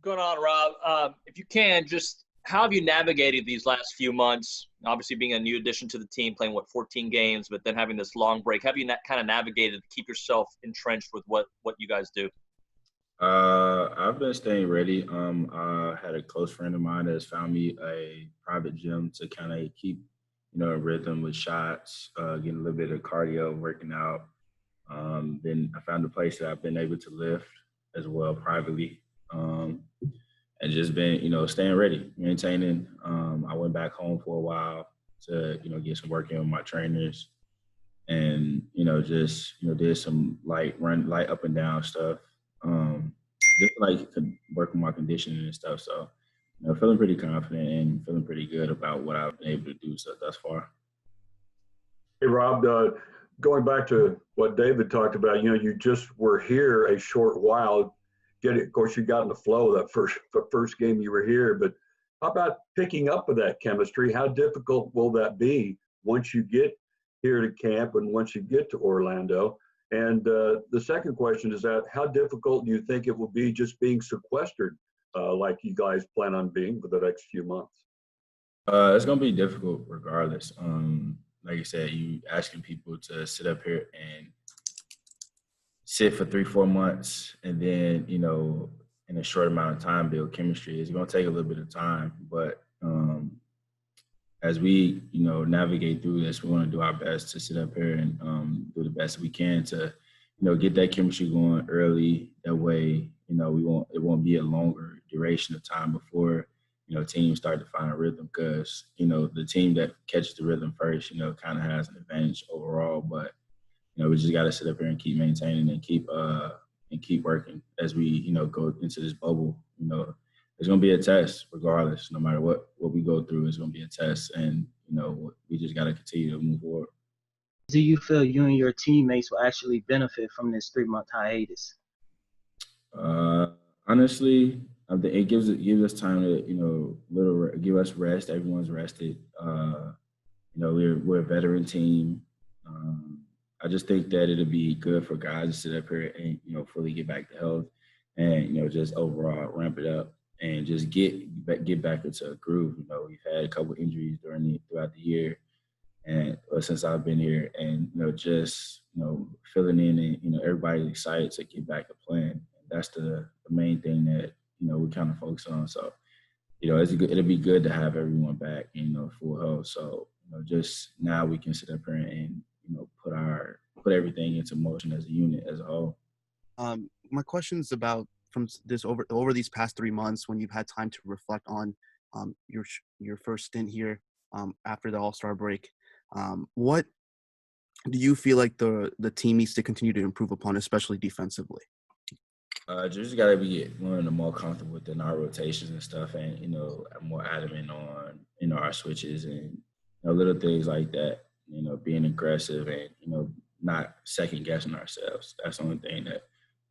Going on, Rob? If you can, just how have you navigated these last few months? Obviously, being a new addition to the team, playing 14 games, but then having this long break. Have you kind of navigated to keep yourself entrenched with what you guys do? I've been staying ready. I had a close friend of mine that's found me a private gym to kind of keep, a rhythm with shots, getting a little bit of cardio, working out. Then I found a place that I've been able to lift as well privately. And just been, staying ready, maintaining. I went back home for a while to, get some work in with my trainers and, just, did some light up and down stuff. Just like work on my conditioning and stuff. So, feeling pretty confident and feeling pretty good about what I've been able to do thus far. Hey, Rob, going back to what David talked about, you just were here a short while. Of course, you got in the flow that first game you were here, but how about picking up with that chemistry? How difficult will that be once you get here to camp and once you get to Orlando? And the second question is that how difficult do you think it will be just being sequestered like you guys plan on being for the next few months? It's going to be difficult regardless. Like I said, you asking people to sit up here and sit for 3-4 months and then, in a short amount of time, build chemistry. It's going to take a little bit of time, but as we, navigate through this, we want to do our best to sit up here and do the best we can to, get that chemistry going early. That way, it won't be a longer duration of time before, teams start to find a rhythm because, the team that catches the rhythm first, kind of has an advantage overall. But, we just got to sit up here and keep maintaining and keep working as we, go into this bubble. It's going to be a test regardless. No matter what we go through, it's going to be a test. And, we just got to continue to move forward. Do you feel you and your teammates will actually benefit from this 3-month hiatus? Honestly, it gives us time to, give us rest. Everyone's rested. We're a veteran team. I just think that it'll be good for guys to sit up here and, fully get back to health and, just overall ramp it up and just get back into a groove. We've had a couple injuries throughout the year and since I've been here and, just, filling in and, everybody's excited to get back to playing. And that's the main thing that, we kind of focus on. So, it'll be good to have everyone back, full health. So, just now we can sit up here and, put everything into motion as a unit, as a whole. My question is about from this over these past 3 months when you've had time to reflect on your first stint here after the All-Star break. What do you feel like the team needs to continue to improve upon, especially defensively? Just got to be one of more comfortable within our rotations and stuff, and more adamant on our switches and little things like that. Being aggressive and not second guessing ourselves. That's the only thing that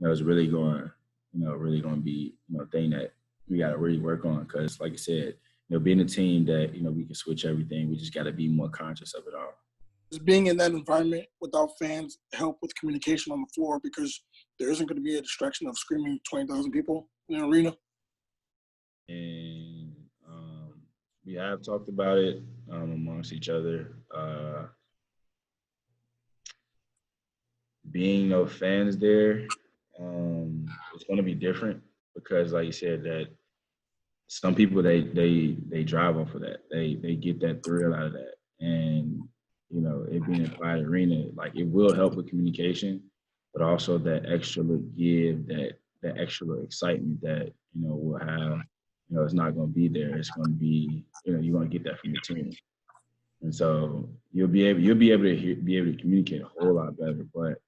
is really going to be thing that we got to really work on. Because like I said, being a team that we can switch everything, we just got to be more conscious of it all. Just being in that environment without fans help with communication on the floor because there isn't going to be a distraction of screaming 20,000 people in an arena. And we have talked about it amongst each other. Being no fans there, it's going to be different because, like you said, that some people they drive off of that. They get that thrill out of that, and it being a quiet arena, like it will help with communication, but also that extra give, that extra excitement that we'll have. It's not going to be there. It's going to be you're going to get that from your team, and so you'll be able to communicate a whole lot better, but.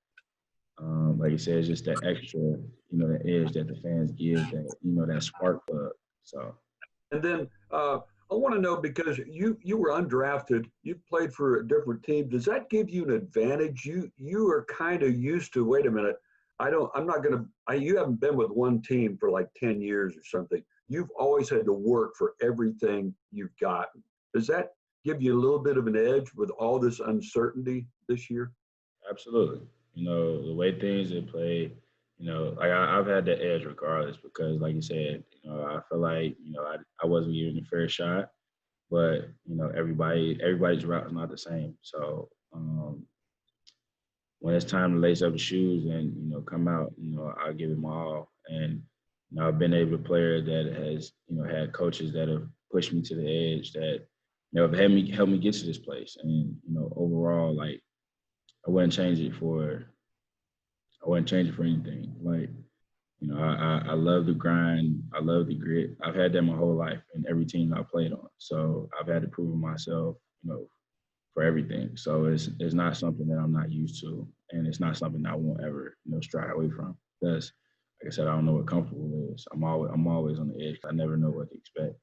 Like you said, it's just that extra, that edge that the fans give, that that spark plug. So, and then I want to know because you were undrafted, you played for a different team. Does that give you an advantage? You are kind of used to. Wait a minute, you haven't been with one team for like 10 years or something. You've always had to work for everything you've gotten. Does that give you a little bit of an edge with all this uncertainty this year? Absolutely. The way things have played, You know, like I've had that edge regardless because, like you said, you know, I feel like, you know, I wasn't given a fair shot, but, you know, everybody's route is not the same. So when it's time to lace up the shoes and, you know, come out, you know, I'll give it my all. And, you know, I've been able to player that has, you know, had coaches that have pushed me to the edge that, you know, have helped me get to this place. And, you know, overall, like, I wouldn't change it for anything. Like, you know, I love the grind. I love the grit. I've had that my whole life in every team I played on. So I've had to prove myself, you know, for everything. So it's not something that I'm not used to, and it's not something I won't ever, you know, stray away from. Because, like I said, I don't know what comfortable is. I'm always on the edge. I never know what to expect.